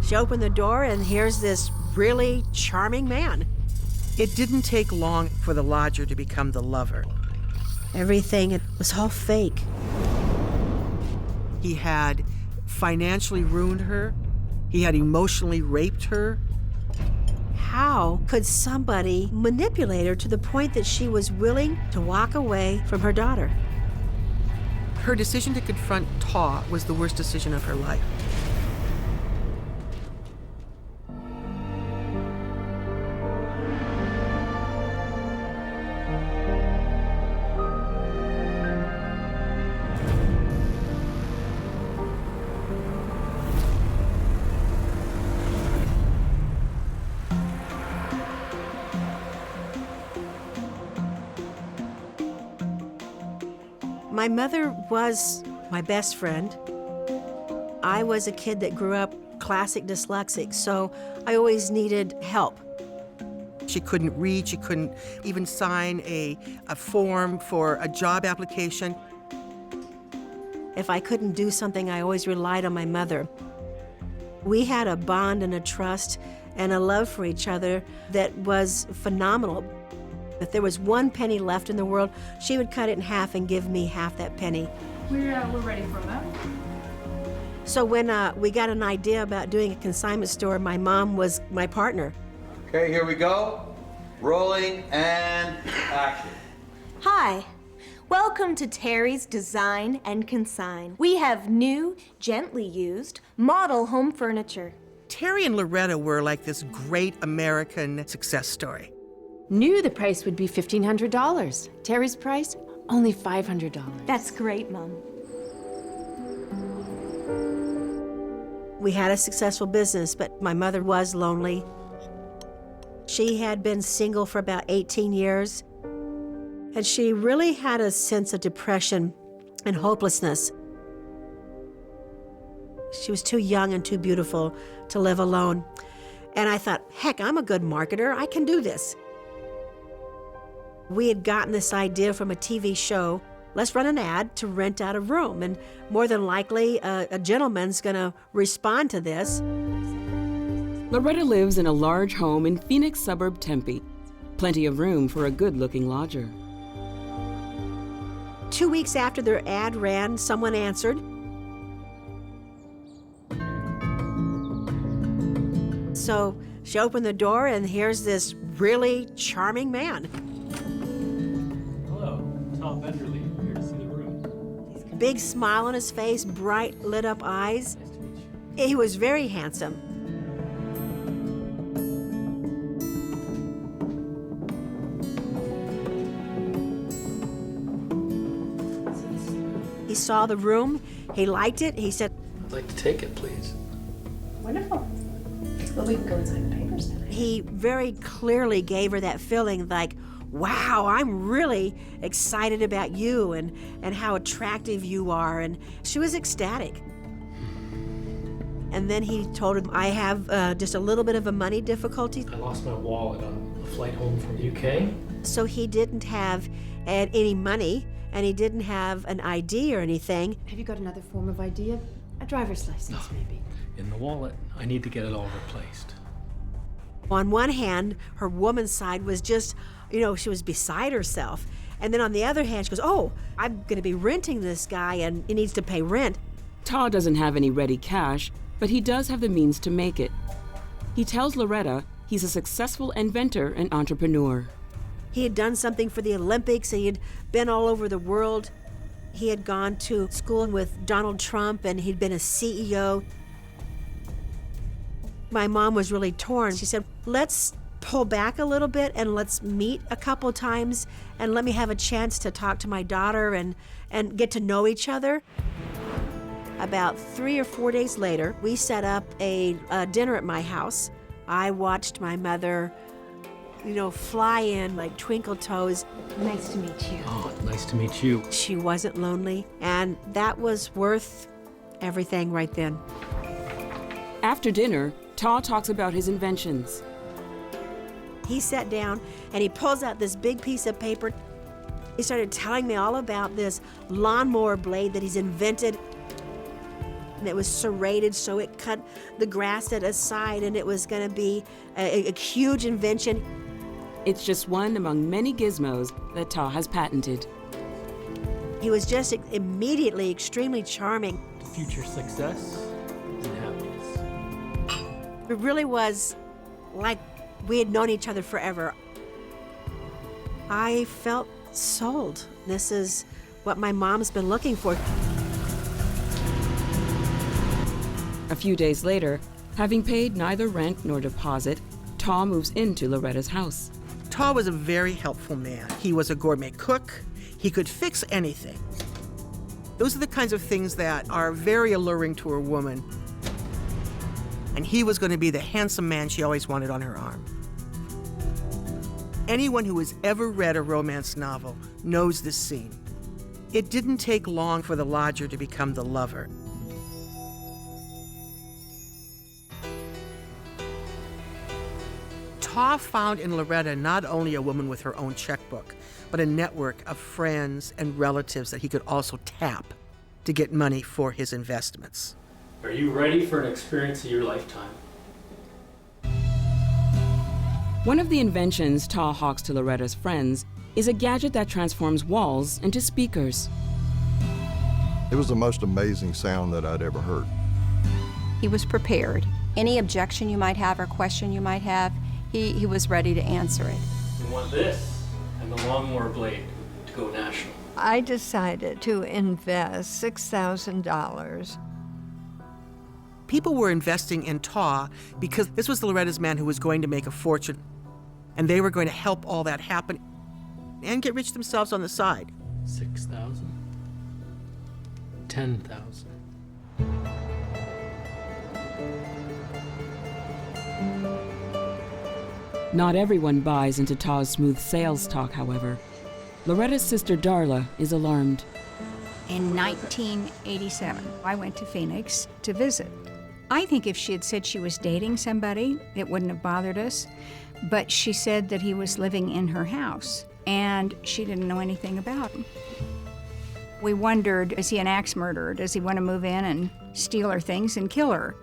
She opened the door, and here's this really charming man. It didn't take long for the lodger to become the lover. Everything was all fake. He had financially ruined her. He had emotionally raped her. How could somebody manipulate her to the point that she was willing to walk away from her daughter? Her decision to confront Taw was the worst decision of her life. My mother was my best friend. I was a kid that grew up classic dyslexic, so I always needed help. She couldn't read, she couldn't even sign a form for a job application. If I couldn't do something, I always relied on my mother. We had a bond and a trust and a love for each other that was phenomenal. If there was 1 penny left in the world, she would cut it in half and give me half that penny. We're ready for that. So when we got an idea about doing a consignment store, my mom was my partner. Okay, here we go. Rolling and action. Hi. Welcome to Terry's Design and Consign. We have new, gently used, model home furniture. Terry and Loretta were like this great American success story. Knew the price would be $1,500. Terry's price, only $500. That's great, Mom. We had a successful business, but my mother was lonely. She had been single for about 18 years, and she really had a sense of depression and hopelessness. She was too young and too beautiful to live alone. And I thought, heck, I'm a good marketer. I can do this. We had gotten this idea from a TV show. Let's run an ad to rent out a room, and more than likely, a gentleman's gonna respond to this. Loretta lives in a large home in Phoenix suburb Tempe. Plenty of room for a good-looking lodger. 2 weeks after their ad ran, someone answered. So she opened the door, and here's this really charming man. Hello, Taw Benderly, here to see the room. Big smile on his face, bright lit up eyes. Nice to meet you. He was very handsome. He saw the room, he liked it, he said, I'd like to take it, please. Wonderful. Well, we can go and sign the papers now. he very clearly gave her that feeling like, wow, I'm really excited about you and how attractive you are. And she was ecstatic. And then he told her, I have just a little bit of a money difficulty. I lost my wallet on a flight home from the UK. So he didn't have any money, and he didn't have an ID or anything. Have you got another form of ID? A driver's license, maybe? In the wallet. I need to get it all replaced. On one hand, her woman's side was just, you know, she was beside herself. And then on the other hand, she goes, oh, I'm going to be renting this guy, and he needs to pay rent. Taw doesn't have any ready cash, but he does have the means to make it. He tells Loretta he's a successful inventor and entrepreneur. He had done something for the Olympics. He had been all over the world. He had gone to school with Donald Trump, and he'd been a CEO. My mom was really torn. She said, let's pull back a little bit and let's meet a couple times and let me have a chance to talk to my daughter and get to know each other. About 3 or 4 days later, we set up a dinner at my house. I watched my mother, you know, fly in like twinkle toes. Nice to meet you. Oh, nice to meet you. She wasn't lonely, and that was worth everything right then. After dinner, Taw talks about his inventions. He sat down and he pulls out this big piece of paper. He started telling me all about this lawnmower blade that he's invented. and it was serrated so it cut the grass at a side, and it was going to be a huge invention. It's just one among many gizmos that Taw has patented. He was just immediately extremely charming. Future success and happiness. It really was like we had known each other forever. I felt sold. This is what my mom's been looking for. A few days later, having paid neither rent nor deposit, Taw moves into Loretta's house. Taw was a very helpful man. He was a gourmet cook. He could fix anything. Those are the kinds of things that are very alluring to a woman. And he was going to be the handsome man she always wanted on her arm. Anyone who has ever read a romance novel knows this scene. It didn't take long for the lodger to become the lover. Taw found in Loretta not only a woman with her own checkbook, but a network of friends and relatives that he could also tap to get money for his investments. Are you ready for an experience of your lifetime? One of the inventions Taw hawks to Loretta's friends is a gadget that transforms walls into speakers. It was the most amazing sound that I'd ever heard. He was prepared. Any objection you might have or question you might have, he was ready to answer it. We want this and the lawnmower blade to go national. I decided to invest $6,000. People were investing in Taw because this was Loretta's man who was going to make a fortune, and they were going to help all that happen and get rich themselves on the side. 6,000? 10,000. Not everyone buys into Taw's smooth sales talk, however. Loretta's sister Darla is alarmed. In 1987, I went to Phoenix to visit. I think if she had said she was dating somebody, it wouldn't have bothered us. But she said that he was living in her house, and she didn't know anything about him. We wondered, is he an axe murderer? Does he want to move in and steal her things and kill her?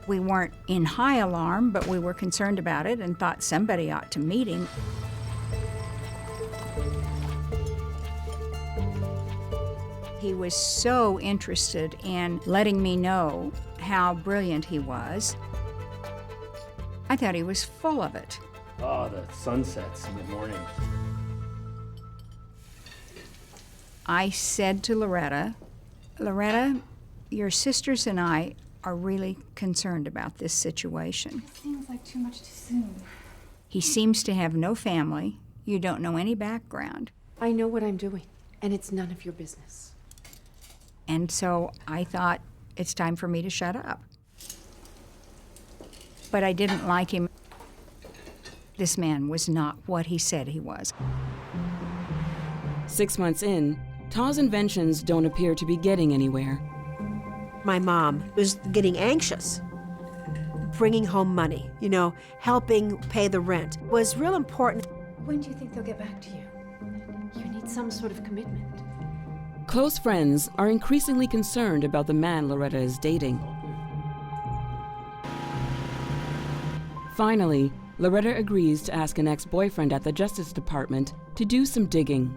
We weren't in high alarm, but we were concerned about it and thought somebody ought to meet him. He was so interested in letting me know how brilliant he was. I thought he was full of it. Oh, the sunsets in the morning. I said to Loretta, your sisters and I are really concerned about this situation. It seems like too much too soon. He seems to have no family. You don't know any background. I know what I'm doing, and it's none of your business. And so I thought, it's time for me to shut up. But I didn't like him. This man was not what he said he was. 6 months in, Taw's inventions don't appear to be getting anywhere. My mom was getting anxious. Bringing home money, helping pay the rent was real important. When do you think they'll get back to you? You need some sort of commitment. Close friends are increasingly concerned about the man Loretta is dating. Finally, Loretta agrees to ask an ex-boyfriend at the Justice Department to do some digging.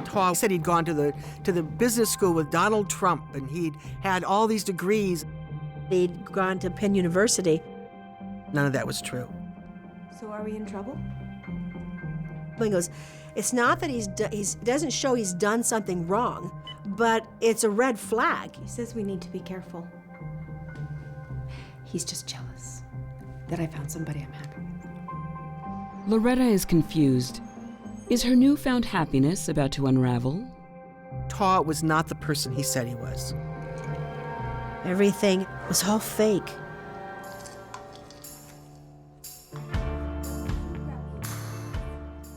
Taw said he'd gone to the business school with Donald Trump, and he'd had all these degrees. He'd gone to Penn University. None of that was true. So are we in trouble? He goes, it's not that he doesn't show he's done something wrong, but it's a red flag. He says we need to be careful. He's just jealous that I found somebody I'm happy with. Loretta is confused. Is her newfound happiness about to unravel? Taw was not the person he said he was. Everything was all fake.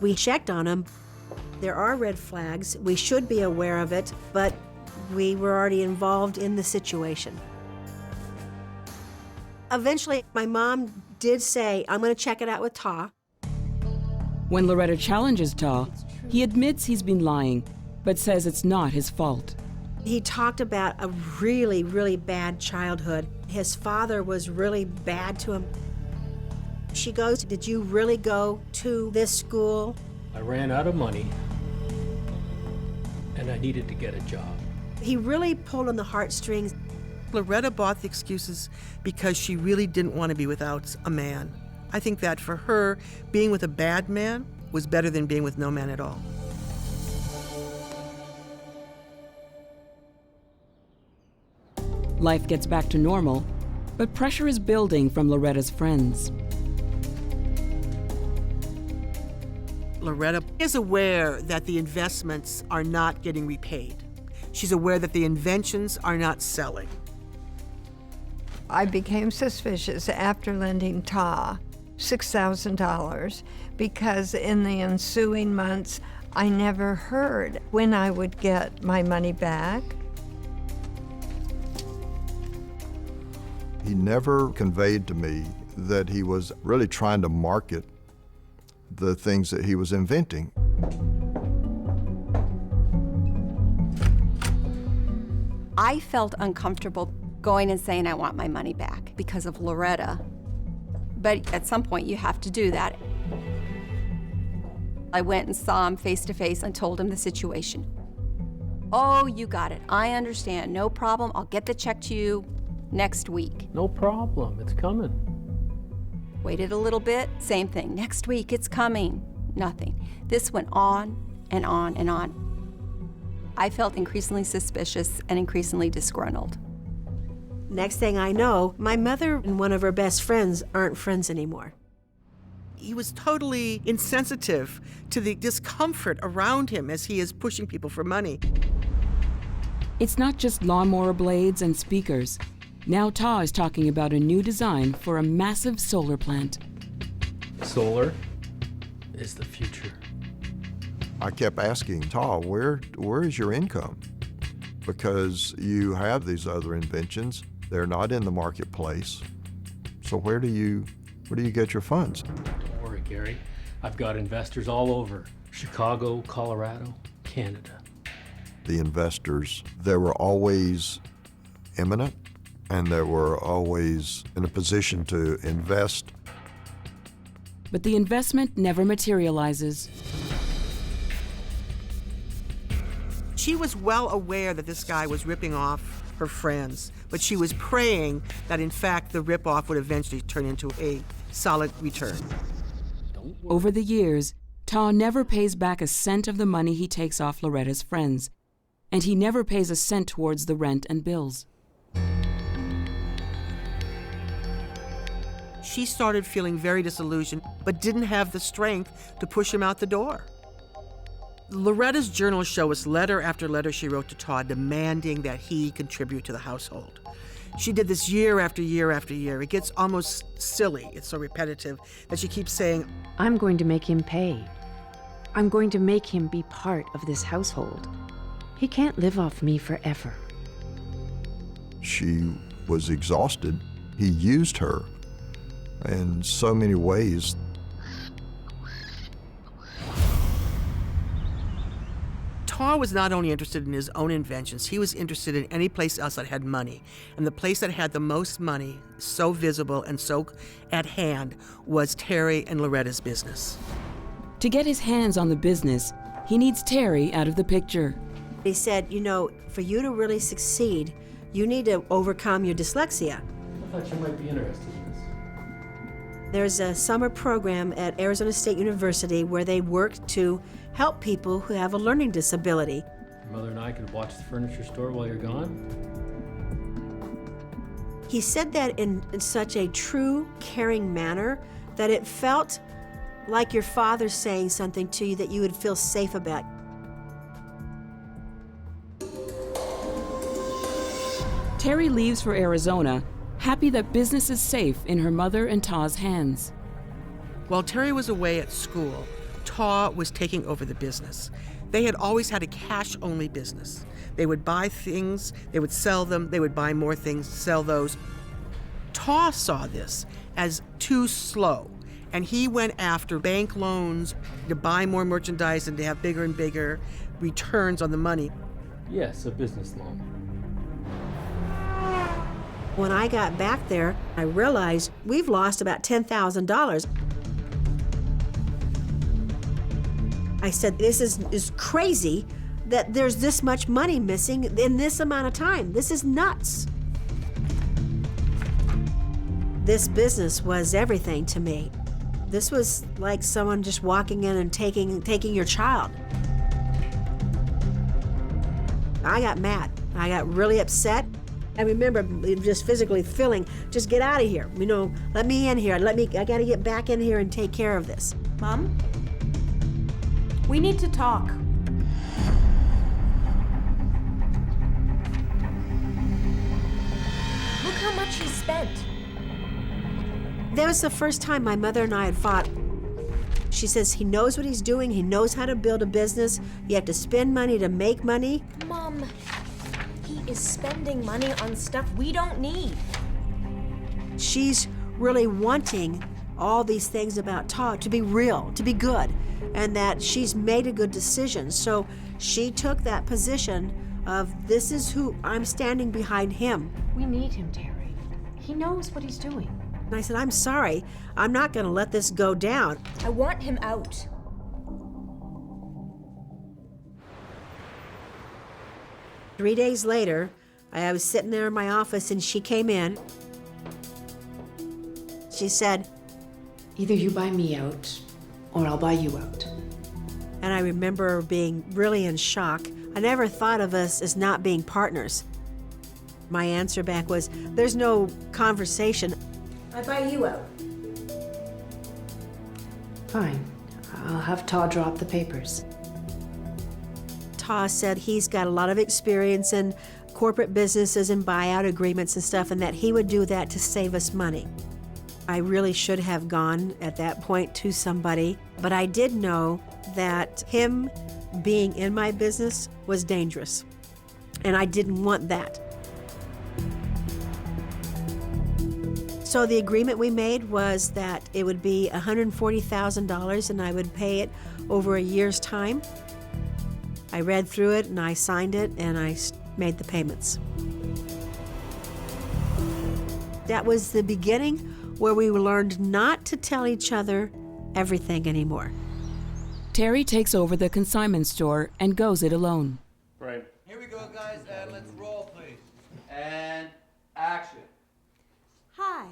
We checked on him. There are red flags. We should be aware of it, but we were already involved in the situation. Eventually, my mom did say, I'm going to check it out with Taw. When Loretta challenges Taw, he admits he's been lying, but says it's not his fault. He talked about a really, really bad childhood. His father was really bad to him. She goes, "Did you really go to this school?" I ran out of money, and I needed to get a job. He really pulled on the heartstrings. Loretta bought the excuses because she really didn't want to be without a man. I think that for her, being with a bad man was better than being with no man at all. Life gets back to normal, but pressure is building from Loretta's friends. Loretta is aware that the investments are not getting repaid. She's aware that the inventions are not selling. I became suspicious after lending Taw $6,000 because in the ensuing months, I never heard when I would get my money back. He never conveyed to me that he was really trying to market the things that he was inventing. I felt uncomfortable going and saying I want my money back because of Loretta. But at some point you have to do that. I went and saw him face to face and told him the situation. "Oh, you got it. I understand. No problem. I'll get the check to you next week." No problem, it's coming. Waited a little bit, same thing. "Next week, it's coming." Nothing. This went on and on and on. I felt increasingly suspicious and increasingly disgruntled. Next thing I know, my mother and one of her best friends aren't friends anymore. He was totally insensitive to the discomfort around him as he is pushing people for money. It's not just lawnmower blades and speakers. Now Taw is talking about a new design for a massive solar plant. Solar is the future. I kept asking Taw, where is your income? Because you have these other inventions. They're not in the marketplace. So where do you get your funds? Don't worry, Gary. I've got investors all over Chicago, Colorado, Canada. The investors, they were always imminent, and they were always in a position to invest. But the investment never materializes. She was well aware that this guy was ripping off her friends, but she was praying that in fact the ripoff would eventually turn into a solid return. Over the years, Taw never pays back a cent of the money he takes off Loretta's friends, and he never pays a cent towards the rent and bills. She started feeling very disillusioned, but didn't have the strength to push him out the door. Loretta's journals show us letter after letter she wrote to Taw demanding that he contribute to the household. She did this year after year after year. It gets almost silly. It's so repetitive that she keeps saying, "I'm going to make him pay. I'm going to make him be part of this household. He can't live off me forever." She was exhausted. He used her in so many ways. Taw was not only interested in his own inventions, he was interested in any place else that had money. And the place that had the most money, so visible and so at hand, was Terry and Loretta's business. To get his hands on the business, he needs Terry out of the picture. He said, for you to really succeed, you need to overcome your dyslexia. I thought you might be interested in this. There's a summer program at Arizona State University where they work to help people who have a learning disability. Your mother and I could watch the furniture store while you're gone. He said that in such a true, caring manner that it felt like your father saying something to you that you would feel safe about. Terry leaves for Arizona, happy that business is safe in her mother and Taw's hands. While Terry was away at school, Taw was taking over the business. They had always had a cash-only business. They would buy things, they would sell them, they would buy more things, sell those. Taw saw this as too slow, and he went after bank loans to buy more merchandise and to have bigger and bigger returns on the money. Yes, a business loan. When I got back there, I realized we've lost about $10,000. I said, this is crazy that there's this much money missing in this amount of time. This is nuts. This business was everything to me. This was like someone just walking in and taking your child. I got mad. I got really upset. I remember just physically feeling, just get out of here. You know, let me in here. I got to get back in here and take care of this. Mom, we need to talk. Look how much he spent. That was the first time my mother and I had fought. She says he knows what he's doing. He knows how to build a business. You have to spend money to make money. Mom, he is spending money on stuff we don't need. She's really wanting all these things about Taw to be real, to be good, and that she's made a good decision. So she took that position of, this is who I'm standing behind him. We need him, Terry. He knows what he's doing. And I said, I'm sorry. I'm not going to let this go down. I want him out. Three days later, I was sitting there in my office and she came in. She said, either you buy me out or I'll buy you out. And I remember being really in shock. I never thought of us as not being partners. My answer back was, there's no conversation. I buy you out. Fine. I'll have Taw drop the papers. Taw said he's got a lot of experience in corporate businesses and buyout agreements and stuff, and that he would do that to save us money. I really should have gone at that point to somebody, but I did know that him being in my business was dangerous, and I didn't want that. So the agreement we made was that it would be $140,000 and I would pay it over a year's time. I read through it and I signed it and I made the payments. That was the beginning where we learned not to tell each other everything anymore. Terry takes over the consignment store and goes it alone. Right. Here we go, guys, and let's roll, please. And action. Hi.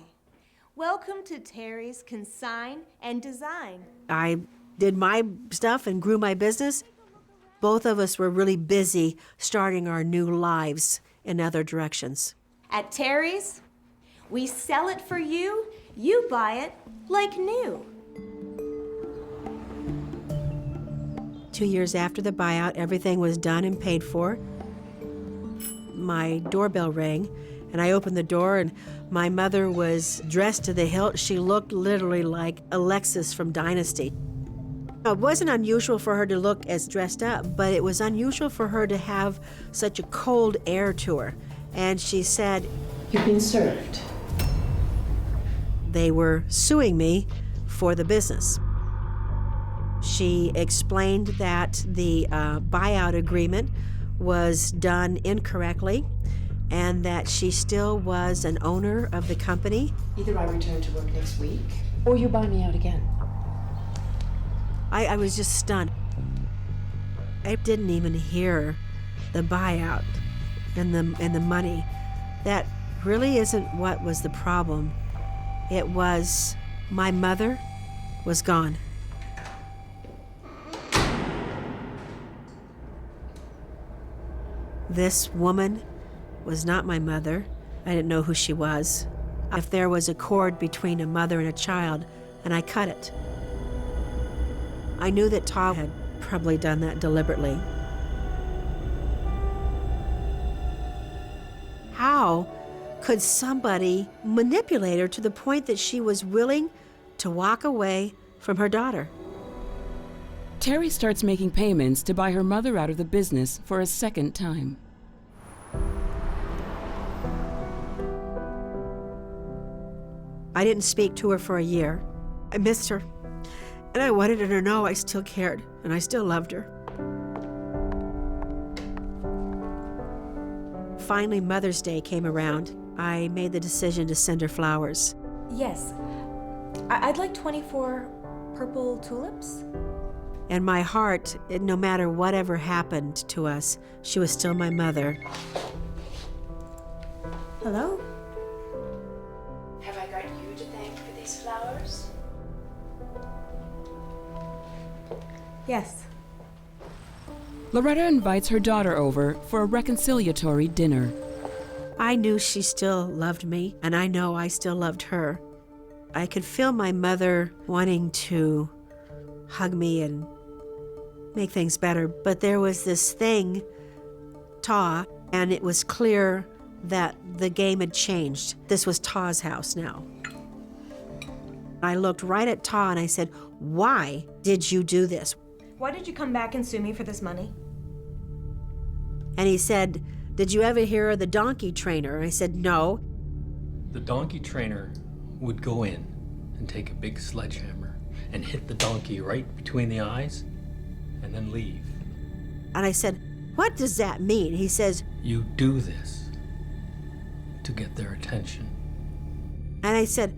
Welcome to Terry's Consign and Design. I did my stuff and grew my business. Both of us were really busy starting our new lives in other directions. At Terry's, we sell it for you, you buy it like new. 2 years after the buyout, everything was done and paid for. My doorbell rang, and I opened the door, and my mother was dressed to the hilt. She looked literally like Alexis from Dynasty. It wasn't unusual for her to look as dressed up, but it was unusual for her to have such a cold air to her. And she said, "You've been served." They were suing me for the business. She explained that the buyout agreement was done incorrectly and that she still was an owner of the company. Either I return to work next week or you buy me out again. I was just stunned. I didn't even hear the buyout and the money. That really isn't what was the problem. It was my mother was gone. This woman was not my mother. I didn't know who she was. If there was a cord between a mother and a child, and I cut it. I knew that Taw had probably done that deliberately. How could somebody manipulate her to the point that she was willing to walk away from her daughter? Terry starts making payments to buy her mother out of the business for a second time. I didn't speak to her for a year. I missed her, and I wanted her to know I still cared, and I still loved her. finally Mother's Day came around, I made the decision to send her flowers. Yes. I'd like 24 purple tulips. And my heart, no matter whatever happened to us, she was still my mother. Hello? Have I got you to thank for these flowers? Yes. Loretta invites her daughter over for a reconciliatory dinner. I knew she still loved me, and I know I still loved her. I could feel my mother wanting to hug me and make things better, but there was this thing, Taw, and it was clear that the game had changed. This was Taw's house now. I looked right at Taw and I said, "Why did you do this?" Why did you come back and sue me for this money? And he said, "Did you ever hear of the donkey trainer?" And I said, "No." The donkey trainer would go in and take a big sledgehammer and hit the donkey right between the eyes and then leave. And I said, "What does that mean?" He says, You do this to get their attention. and I said,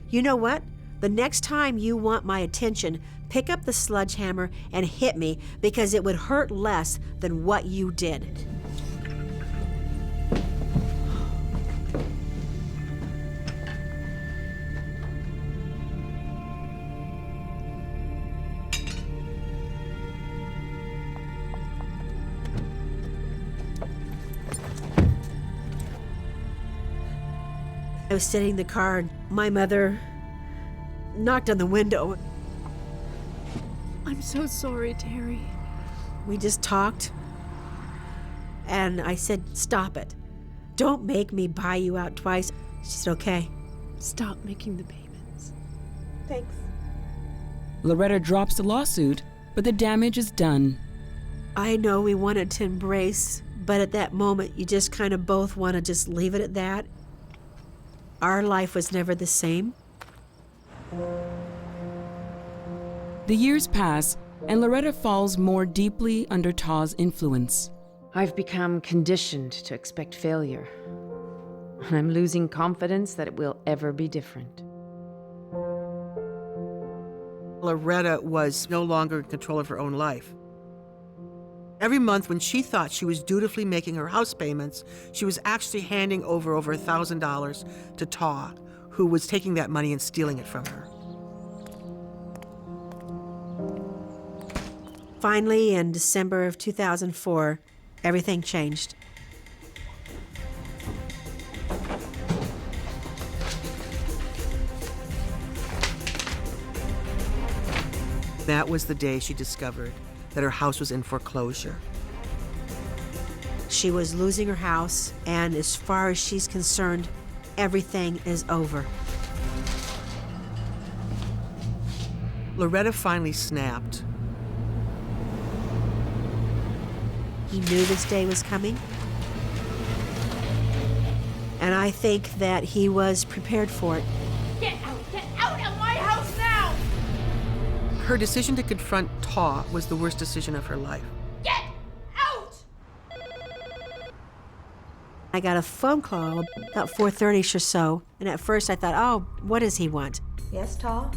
"You know what? The next time you want my attention, pick up the sledgehammer and hit me, because it would hurt less than what you did." I was sitting in the car and my mother knocked on the window. I'm so sorry, Terry. We just talked, and I said, "Stop it. Don't make me buy you out twice." She said, "Okay." Stop making the payments. Thanks. Loretta drops the lawsuit, but the damage is done. I know we wanted to embrace, but at that moment, you just kind of both want to just leave it at that. Our life was never the same. The years pass, and Loretta falls more deeply under Taw's influence. I've become conditioned to expect failure, and I'm losing confidence that it will ever be different. Loretta was no longer in control of her own life. Every month when she thought she was dutifully making her house payments, she was actually handing over $1,000 to Taw, who was taking that money and stealing it from her. Finally, in December of 2004, everything changed. That was the day she discovered that her house was in foreclosure. She was losing her house, and as far as she's concerned, everything is over. Loretta finally snapped. He knew this day was coming, and I think that he was prepared for it. Get out of my house now! Her decision to confront Taw was the worst decision of her life. Get out! I got a phone call about 4:30 or so, and at first I thought, "Oh, what does he want?" Yes, Taw?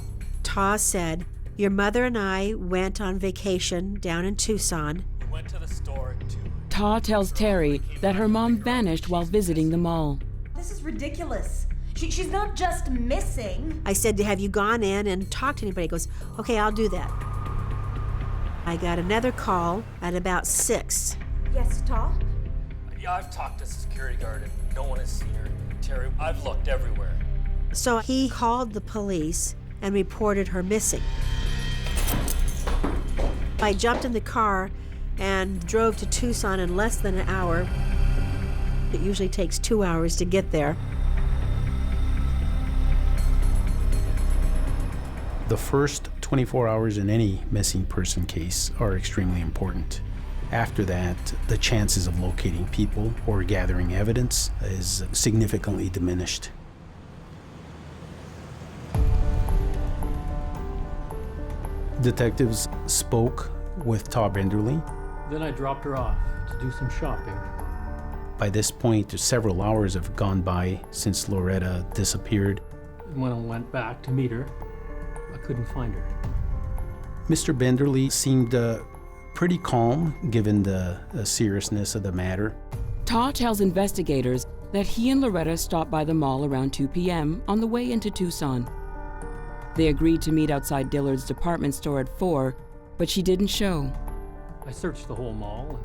Taw said, "Your mother and I went on vacation down in Tucson. We went to the store too. Taw tells Terry that her mom vanished while visiting the mall. This is ridiculous. She's not just missing. I said, "Have you gone in and talked to anybody?" He goes, "Okay, I'll do that." I got another call at about 6. Yes, Taw? Yeah, I've talked to the security guard and no one has seen her. Terry, I've looked everywhere. So he called the police and reported her missing. I jumped in the car and drove to Tucson in less than an hour. It usually takes 2 hours to get there. The first 24 hours in any missing person case are extremely important. After that, the chances of locating people or gathering evidence is significantly diminished. Detectives spoke with Taw Benderly. Then I dropped her off to do some shopping. By this point, several hours have gone by since Loretta disappeared. When I went back to meet her, I couldn't find her. Mr. Benderly seemed pretty calm given the seriousness of the matter. Taw tells investigators that he and Loretta stopped by the mall around 2 p.m. on the way into Tucson. They agreed to meet outside Dillard's department store at 4, but she didn't show. I searched the whole mall,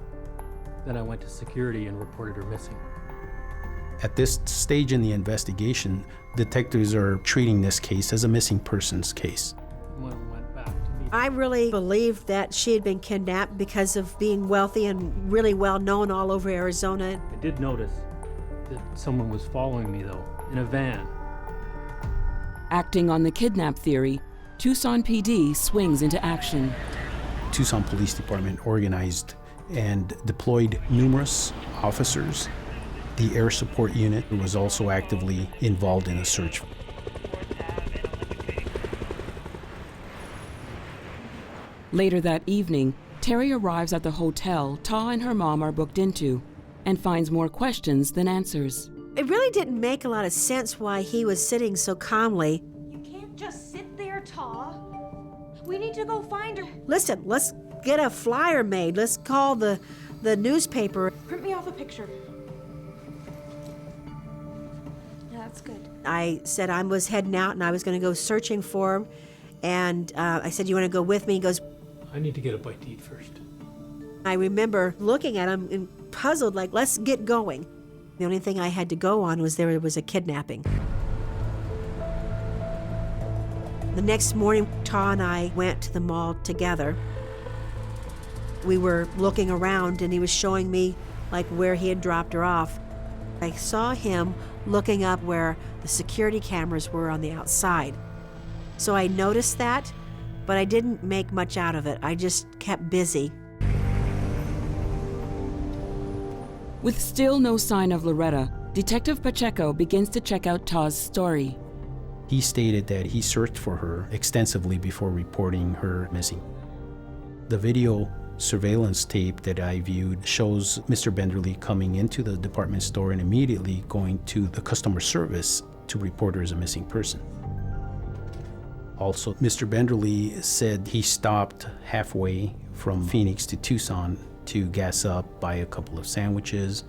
then I went to security and reported her missing. At this stage in the investigation, detectives are treating this case as a missing persons case. When I went back to meet I really believed that she had been kidnapped because of being wealthy and really well known all over Arizona. I did notice that someone was following me, though, in a van. Acting on the kidnap theory, Tucson PD swings into action. Tucson Police Department organized and deployed numerous officers. The Air Support Unit was also actively involved in a search. Later that evening, Terry arrives at the hotel Taw and her mom are booked into and finds more questions than answers. It really didn't make a lot of sense why he was sitting so calmly. You can't just sit there, Taw. We need to go find her. Listen, let's get a flyer made. Let's call the newspaper. Print me off a picture. Yeah, that's good. I said I was heading out and I was going to go searching for him. And I said, you want to go with me? He goes, I need to get a bite to eat first. I remember looking at him and puzzled, like, let's get going. The only thing I had to go on was there was a kidnapping. The next morning, Taw and I went to the mall together. We were looking around and he was showing me like where he had dropped her off. I saw him looking up where the security cameras were on the outside. So I noticed that, but I didn't make much out of it. I just kept busy. With still no sign of Loretta, Detective Pacheco begins to check out Taw's story. He stated that he searched for her extensively before reporting her missing. The video surveillance tape that I viewed shows Mr. Benderly coming into the department store and immediately going to the customer service to report her as a missing person. Also, Mr. Benderly said he stopped halfway from Phoenix to Tucson to gas up, buy a couple of sandwiches,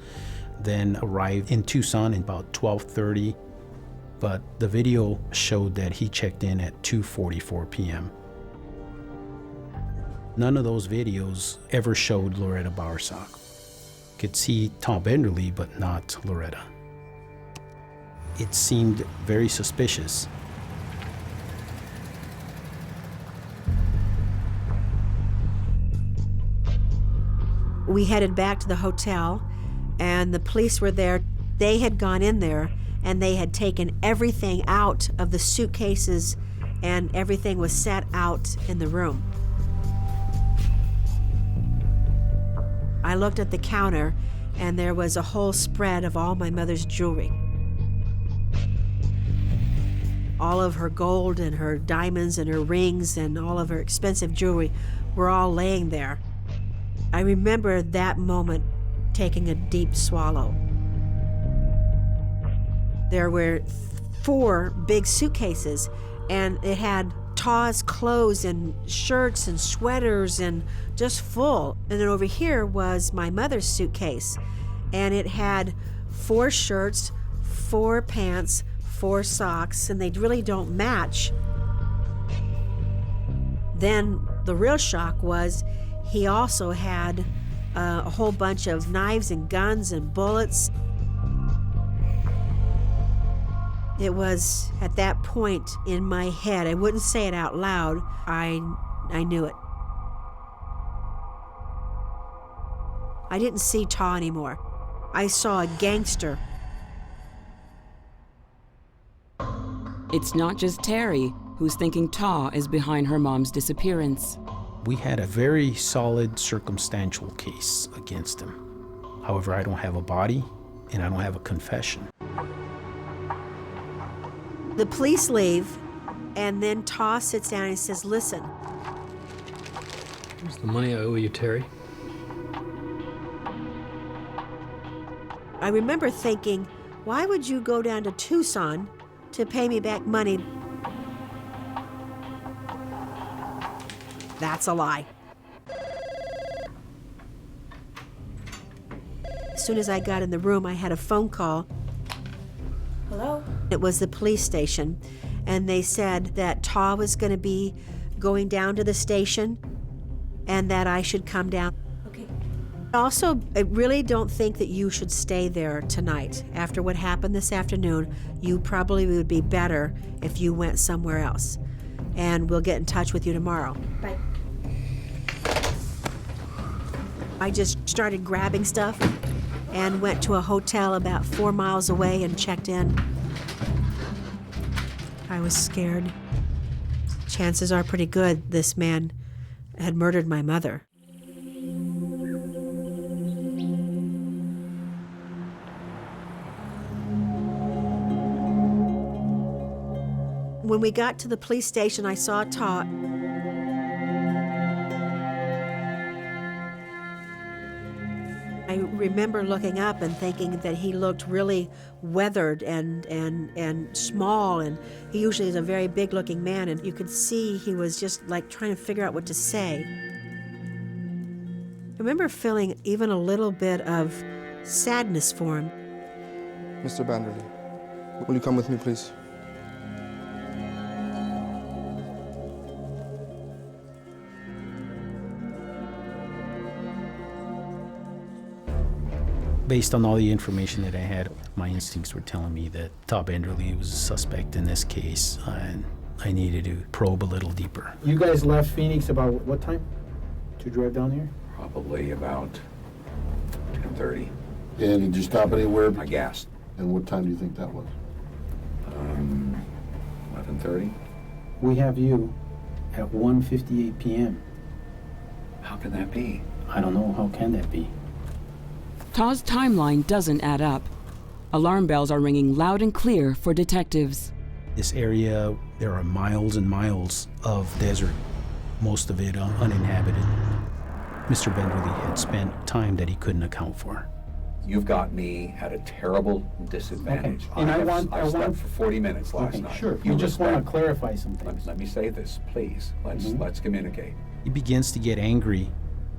then arrived in Tucson at about 12:30. But the video showed that he checked in at 2:44 p.m. None of those videos ever showed Loretta Bowersock. Could see Taw Benderly, but not Loretta. It seemed very suspicious. We headed back to the hotel, and the police were there. They had gone in there, and they had taken everything out of the suitcases, and everything was set out in the room. I looked at the counter, and there was a whole spread of all my mother's jewelry. All of her gold and her diamonds and her rings and all of her expensive jewelry were all laying there. I remember that moment taking a deep swallow. There were 4 big suitcases, and it had Taw's clothes and shirts and sweaters and just full. And then over here was my mother's suitcase, and it had 4 shirts, 4 pants, 4 socks, and they really don't match. Then the real shock was he also had a whole bunch of knives and guns and bullets. It was at that point in my head, I wouldn't say it out loud, I knew it. I didn't see Taw anymore. I saw a gangster. It's not just Terry who's thinking Taw is behind her mom's disappearance. We had a very solid circumstantial case against him. However, I don't have a body and I don't have a confession. The police leave, and then Taw sits down and says, listen. Here's the money I owe you, Terry. I remember thinking, why would you go down to Tucson to pay me back money? That's a lie. As soon as I got in the room, I had a phone call. Hello? It was the police station, and they said that Taw was going to be going down to the station and that I should come down. Okay. Also, I really don't think that you should stay there tonight. After what happened this afternoon, you probably would be better if you went somewhere else. And we'll get in touch with you tomorrow. Bye. I just started grabbing stuff and went to a hotel about 4 miles away and checked in. I was scared. Chances are pretty good this man had murdered my mother. When we got to the police station, I saw Taw. I remember looking up and thinking that he looked really weathered and small, and he usually is a very big-looking man, and you could see he was just like trying to figure out what to say. I remember feeling even a little bit of sadness for him. Mr. Benderly, will you come with me, please? Based on all the information that I had, my instincts were telling me that Taw Benderly was a suspect in this case, and I needed to probe a little deeper. You guys left Phoenix about what time to drive down here? Probably about 10:30. And did you stop anywhere? I gassed. And what time do you think that was? 11:30. We have you at 1:58 p.m. How can that be? I don't know. How can that be? Taw's timeline doesn't add up. Alarm bells are ringing loud and clear for detectives. This area, there are miles and miles of desert, most of it uninhabited. Mr. Benderly had spent time that he couldn't account for. You've got me at a terrible disadvantage. Okay. And I slept for 40 minutes last night. Sure. You just want to clarify some things. Let me say this, please. Let's communicate. He begins to get angry.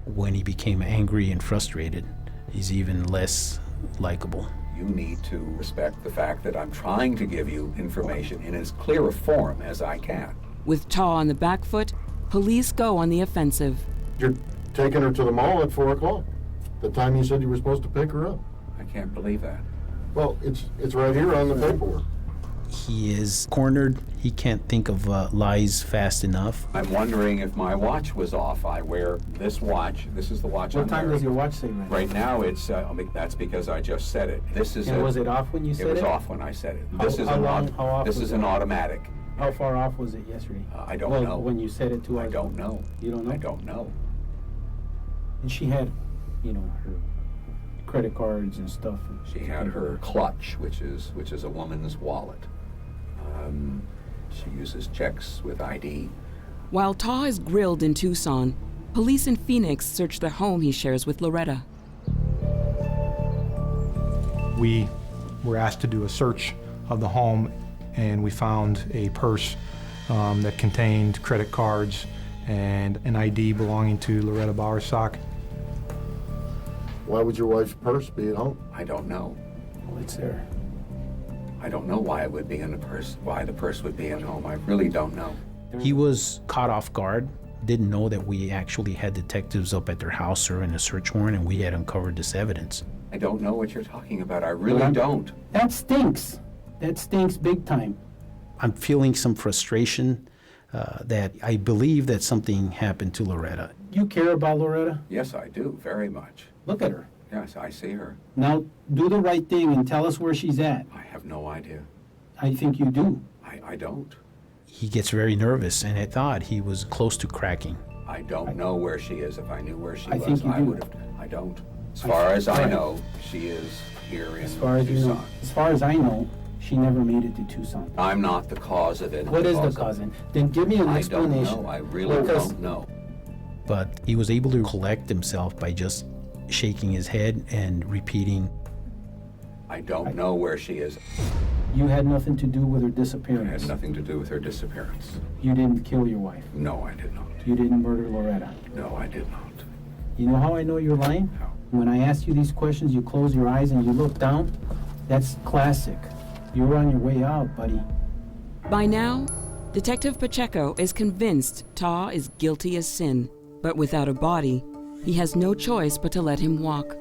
When he became angry and frustrated, he's even less likable. You need to respect the fact that I'm trying to give you information in as clear a form as I can. With Taw on the back foot, police go on the offensive. You're taking her to the mall at 4 o'clock, the time you said you were supposed to pick her up. I can't believe that. Well, it's right here on the paperwork. He is cornered. He can't think of lies fast enough. I'm wondering if my watch was off. I wear this watch. This is the watch I'm wearing. What time does your watch say right now? Right now, it's, that's because I just said it. This is and was it off when you said it? It was off when I said it. How off this is an automatic. How far off was it yesterday? I don't know. When you said it 2 hours I don't know. You don't know? I don't know. And she had, her credit cards and stuff. She had her clutch, which is a woman's wallet. She uses checks with ID. While Taw is grilled in Tucson, police in Phoenix search the home he shares with Loretta. We were asked to do a search of the home, and we found a purse that contained credit cards and an ID belonging to Loretta Bowersock. Why would your wife's purse be at home? I don't know. Well, it's there. I don't know why it would be in the purse, why the purse would be at home. I really don't know. He was caught off guard, didn't know that we actually had detectives up at their house or in a search warrant, and we had uncovered this evidence. I don't know what you're talking about. I really don't. That stinks. That stinks big time. I'm feeling some frustration that I believe that something happened to Loretta. You care about Loretta? Yes, I do, very much. Look at her. Yes, I see her. Now, do the right thing and tell us where she's at. I have no idea. I think you do. I don't. He gets very nervous, and I thought he was close to cracking. I don't know where she is. If I knew where she I was, think you I do. would have. I don't. As far as I know, she is here in Tucson. As far as I know, she never made it to Tucson. I'm not the cause of it. What is the cause? Then give me an explanation. I don't know. I really don't know. But he was able to collect himself by just shaking his head and repeating, I don't know where she is. You had nothing to do with her It disappearance. had nothing to do with her disappearance. You didn't kill your wife. No, I did not. You didn't murder Loretta. No, I did not. You know how I know you're lying? How? When I ask you these questions, you close your eyes and you look down. That's classic. You're on your way out, buddy. By now, Detective Pacheco is convinced Taw is guilty as sin, but without a body, he has no choice but to let him walk.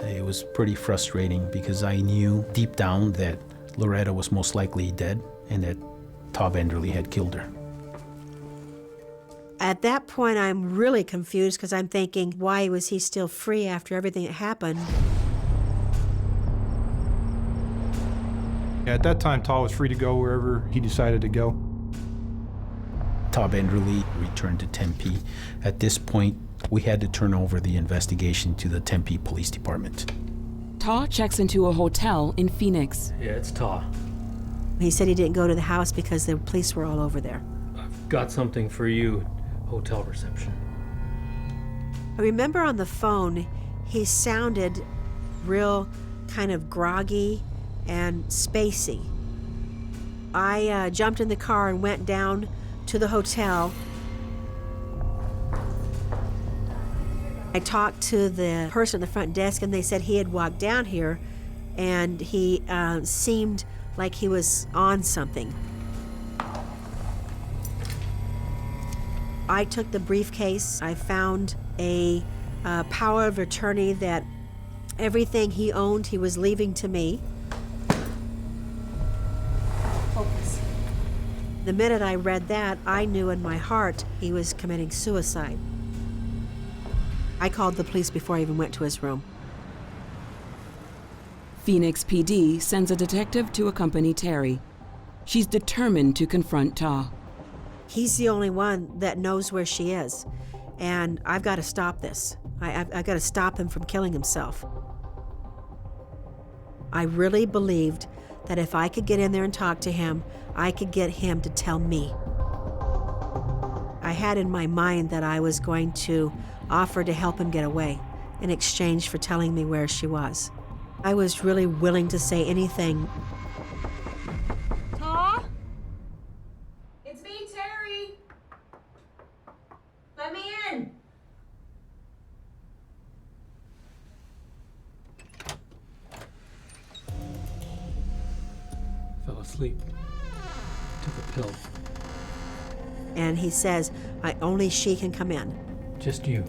It was pretty frustrating because I knew deep down that Loretta was most likely dead and that Taw Benderly had killed her. At that point, I'm really confused because I'm thinking, why was he still free after everything that happened? At that time, Taw was free to go wherever he decided to go. Taw Benderly returned to Tempe. At this point, we had to turn over the investigation to the Tempe Police Department. Taw checks into a hotel in Phoenix. Yeah, it's Taw. He said he didn't go to the house because the police were all over there. I've got something for you, hotel reception. I remember on the phone, he sounded real kind of groggy and spacey. I jumped in the car and went down to the hotel. I talked to the person at the front desk and they said he had walked down here and he seemed like he was on something. I took the briefcase. I found a power of attorney that everything he owned, he was leaving to me. Focus. The minute I read that, I knew in my heart he was committing suicide. I called the police before I even went to his room. Phoenix PD sends a detective to accompany Terry. She's determined to confront Taw. He's the only one that knows where she is, and I've got to stop this. I've got to stop him from killing himself. I really believed that if I could get in there and talk to him, I could get him to tell me. I had in my mind that I was going to offer to help him get away in exchange for telling me where she was. I was really willing to say anything. Taw? It's me, Terry. Let me in. Fell asleep. Took a pill. And he says, only she can come in. Just you.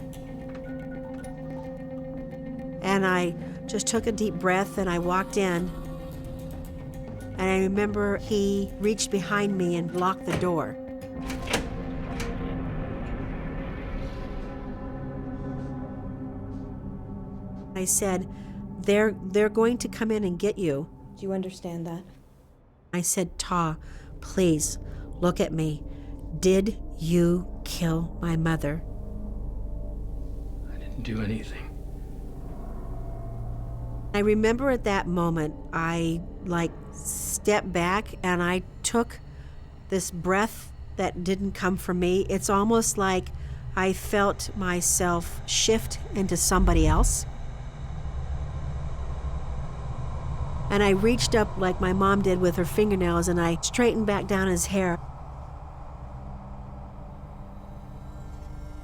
And I just took a deep breath and I walked in. And I remember he reached behind me and locked the door. I said, they're going to come in and get you. Do you understand that? I said, Taw, please, look at me. Did you kill my mother? I didn't do anything. I remember at that moment, I stepped back and I took this breath that didn't come from me. It's almost like I felt myself shift into somebody else. And I reached up like my mom did with her fingernails and I straightened back down his hair.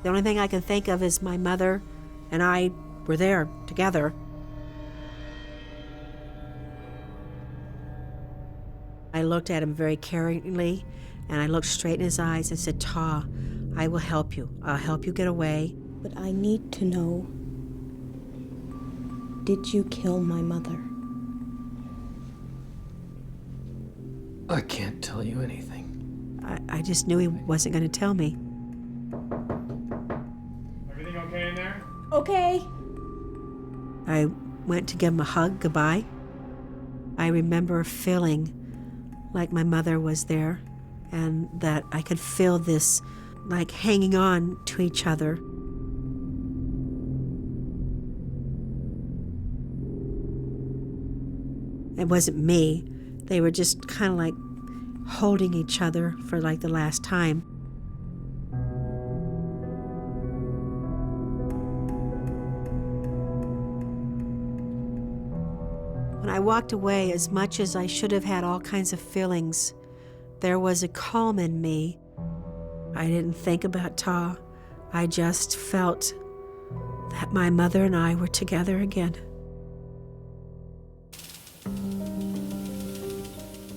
The only thing I can think of is my mother and I were there together. I looked at him very caringly, and I looked straight in his eyes and said, Taw, I will help you. I'll help you get away. But I need to know, did you kill my mother? I can't tell you anything. I just knew he wasn't going to tell me. Everything okay in there? Okay. I went to give him a hug goodbye. I remember feeling like my mother was there and that I could feel this like hanging on to each other. It wasn't me. They were just kind of like holding each other for like the last time. walked away, as much as I should have had all kinds of feelings, there was a calm in me. I didn't think about Taw. I just felt that my mother and I were together again.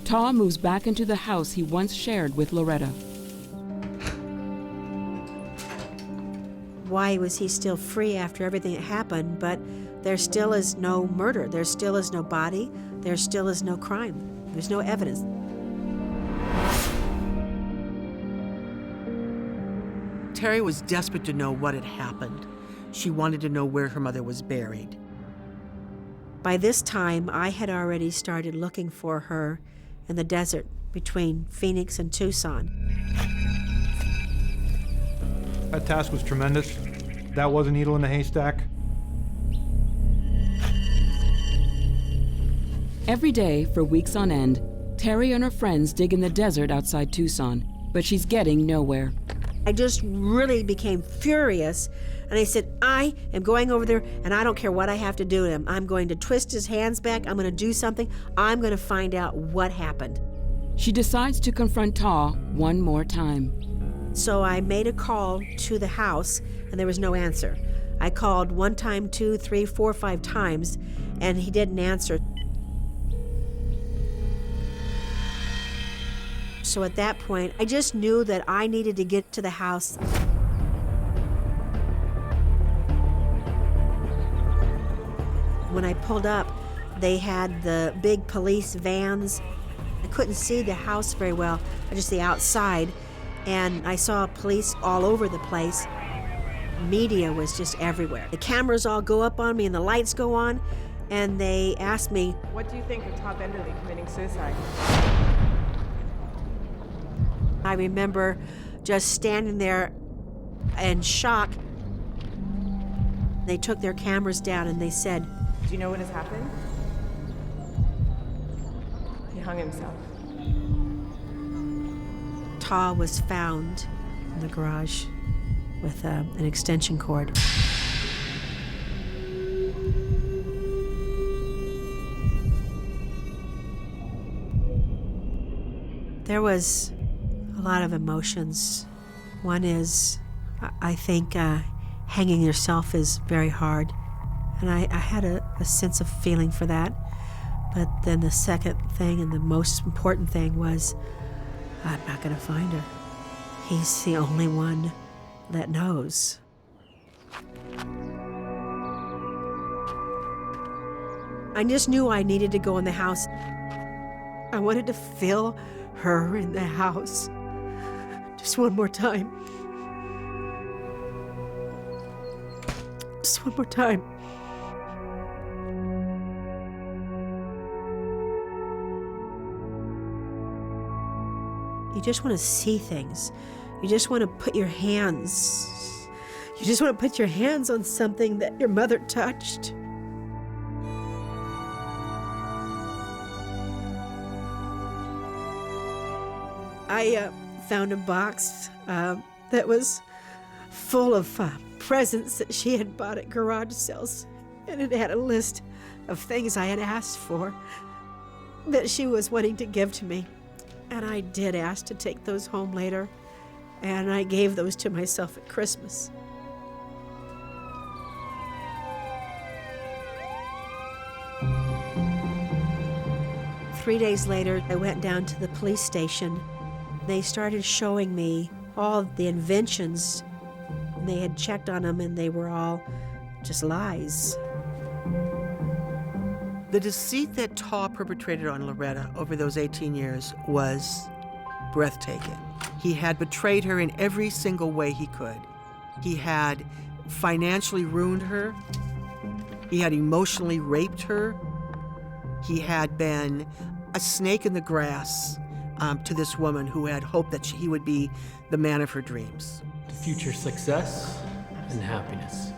Taw moves back into the house he once shared with Loretta. Why was he still free after everything that happened? But there still is no murder. There still is no body. There still is no crime. There's no evidence. Terry was desperate to know what had happened. She wanted to know where her mother was buried. By this time, I had already started looking for her in the desert between Phoenix and Tucson. That task was tremendous. That was a needle in a haystack. Every day, for weeks on end, Terry and her friends dig in the desert outside Tucson, but she's getting nowhere. I just really became furious, and I said, I am going over there, and I don't care what I have to do to him. I'm going to twist his hands back. I'm going to do something. I'm going to find out what happened. She decides to confront Taw one more time. So I made a call to the house, and there was no answer. I called 1 time, 2, 3, 4, 5 times, and he didn't answer. So at that point, I just knew that I needed to get to the house. When I pulled up, they had the big police vans. I couldn't see the house very well, just the outside. And I saw police all over the place. Media was just everywhere. The cameras all go up on me and the lights go on. And they asked me, "What do you think of Taw Benderly committing suicide?" I remember just standing there in shock. They took their cameras down and they said, "Do you know what has happened?" He hung himself. Taw was found in the garage with an extension cord. There was a lot of emotions. One is, I think hanging yourself is very hard. And I had a sense of feeling for that. But then the second thing and the most important thing was, I'm not going to find her. He's the only one that knows. I just knew I needed to go in the house. I wanted to feel her in the house. Just one more time. Just one more time. You just want to see things. You just want to put your hands. You just want to put your hands on something that your mother touched. I found a box that was full of presents that she had bought at garage sales. And it had a list of things I had asked for that she was wanting to give to me. And I did ask to take those home later, and I gave those to myself at Christmas. Three days later, I went down to the police station. They started showing me all the inventions. They had checked on them, and they were all just lies. The deceit that Taw perpetrated on Loretta over those 18 years was breathtaking. He had betrayed her in every single way he could. He had financially ruined her. He had emotionally raped her. He had been a snake in the grass to this woman who had hoped that he would be the man of her dreams. Future success and happiness.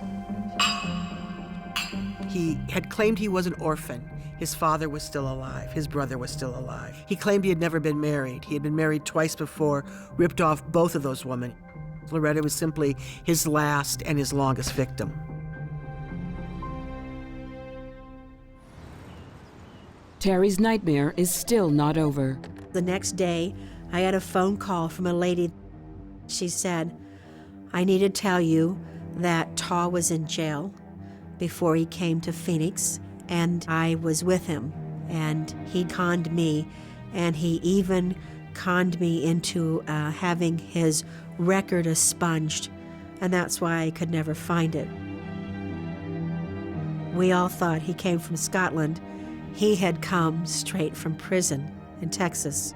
He had claimed he was an orphan. His father was still alive. His brother was still alive. He claimed he had never been married. He had been married twice before, ripped off both of those women. Loretta was simply his last and his longest victim. Terry's nightmare is still not over. The next day, I had a phone call from a lady. She said, "I need to tell you that Taw was in jail before he came to Phoenix, and I was with him, and he conned me, and he even conned me into having his record expunged, and that's why I could never find it." We all thought he came from Scotland. He had come straight from prison in Texas.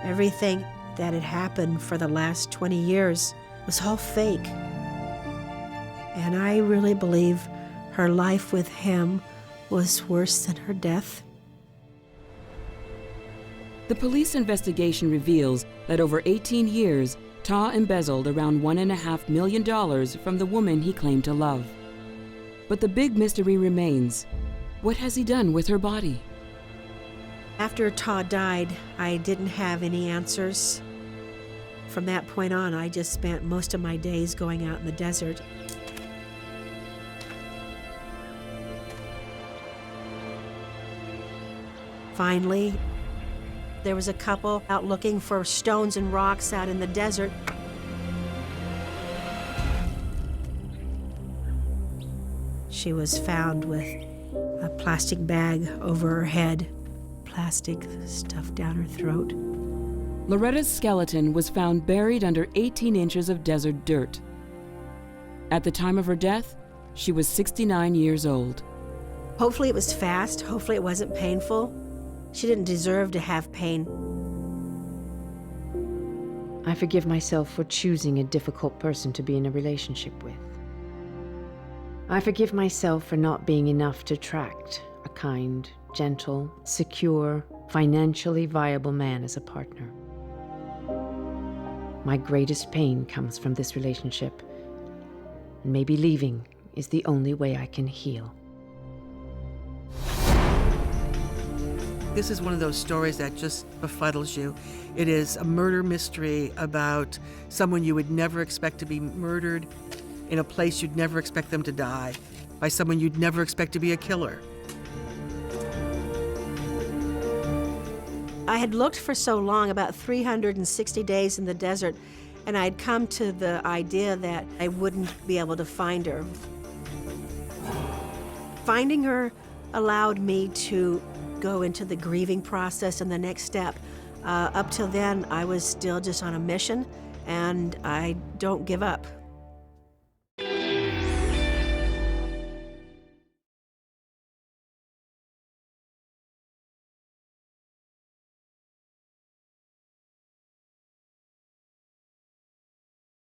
Everything that had happened for the last 20 years was all fake. And I really believe her life with him was worse than her death. The police investigation reveals that over 18 years, Taw embezzled around $1.5 million from the woman he claimed to love. But the big mystery remains. What has he done with her body? After Taw died, I didn't have any answers. From that point on, I just spent most of my days going out in the desert. Finally, there was a couple out looking for stones and rocks out in the desert. She was found with a plastic bag over her head, plastic stuffed down her throat. Loretta's skeleton was found buried under 18 inches of desert dirt. At the time of her death, she was 69 years old. Hopefully it was fast. Hopefully it wasn't painful. She didn't deserve to have pain. I forgive myself for choosing a difficult person to be in a relationship with. I forgive myself for not being enough to attract a kind, gentle, secure, financially viable man as a partner. My greatest pain comes from this relationship, and maybe leaving is the only way I can heal. This is one of those stories that just befuddles you. It is a murder mystery about someone you would never expect to be murdered in a place you'd never expect them to die, by someone you'd never expect to be a killer. I had looked for so long, about 360 days in the desert, and I'd come to the idea that I wouldn't be able to find her. Finding her allowed me to go into the grieving process and the next step. Up till then, I was still just on a mission, and I don't give up.